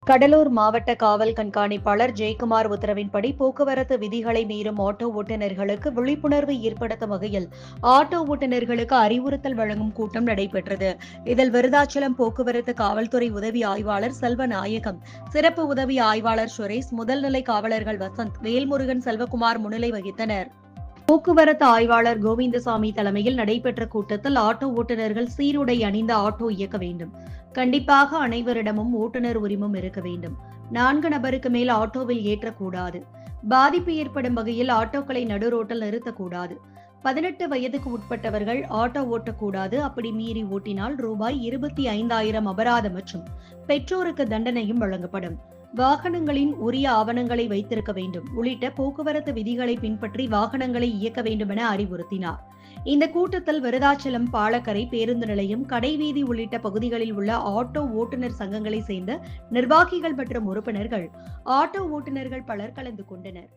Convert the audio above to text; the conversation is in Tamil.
கடலூர் மாவட்ட காவல் கண்காணிப்பாளர் ஜெயக்குமார் உத்தரவின்படி போக்குவரத்து விதிகளை மீறும் ஆட்டோ ஓட்டுநர்களுக்கு விழிப்புணர்வு ஏற்படுத்தும் வகையில் ஆட்டோ ஓட்டுநர்களுக்கு அறிவுறுத்தல் வழங்கும் கூட்டம் நடைபெற்றது. இதில் விருதாச்சலம் போக்குவரத்து காவல்துறை உதவி ஆய்வாளர் செல்வநாயகம், சிறப்பு உதவி ஆய்வாளர் சுரேஷ், முதல்நிலை காவலர்கள் வசந்த், வேல்முருகன், செல்வகுமார் முன்னிலை வகித்தனர். போக்குவரத்து ஆய்வாளர் கோவிந்தசாமி தலைமையில் நடைபெற்ற கூட்டத்தில் ஆட்டோ ஓட்டுநர்கள் சீருடை அணிந்து ஆட்டோ இயக்க வேண்டும். கண்டிப்பாக அனைவரிடமும் ஓட்டுநர் உரிமம் இருக்க வேண்டும். 4 நபருக்கு மேல் ஆட்டோவில் ஏற்றக்கூடாது. பாதிப்பு ஏற்படும் வகையில் ஆட்டோக்களை நடுரோட்டில் நிறுத்தக்கூடாது. 18 வயதுக்கு உட்பட்டவர்கள் ஆட்டோ ஓட்டக்கூடாது. அப்படி மீறி ஓட்டினால் ரூபாய் 25,000 அபராதம் மற்றும் பெற்றோருக்கு தண்டனையும் வழங்கப்படும். வாகனங்களின் உரிய ஆவணங்களை வைத்திருக்க வேண்டும் உள்ளிட்ட போக்குவரத்து விதிகளை பின்பற்றி வாகனங்களை இயக்க வேண்டும் என அறிவுறுத்தினார். இந்த கூட்டத்தில் விருதாச்சலம், பாலக்கரை பேருந்து நிலையம், கடைவீதி உள்ளிட்ட பகுதிகளில் உள்ள ஆட்டோ ஓட்டுநர் சங்கங்களை சேர்ந்த நிர்வாகிகள் மற்றும் உறுப்பினர்கள், ஆட்டோ ஓட்டுநர்கள் பலர் கலந்து கொண்டனர்.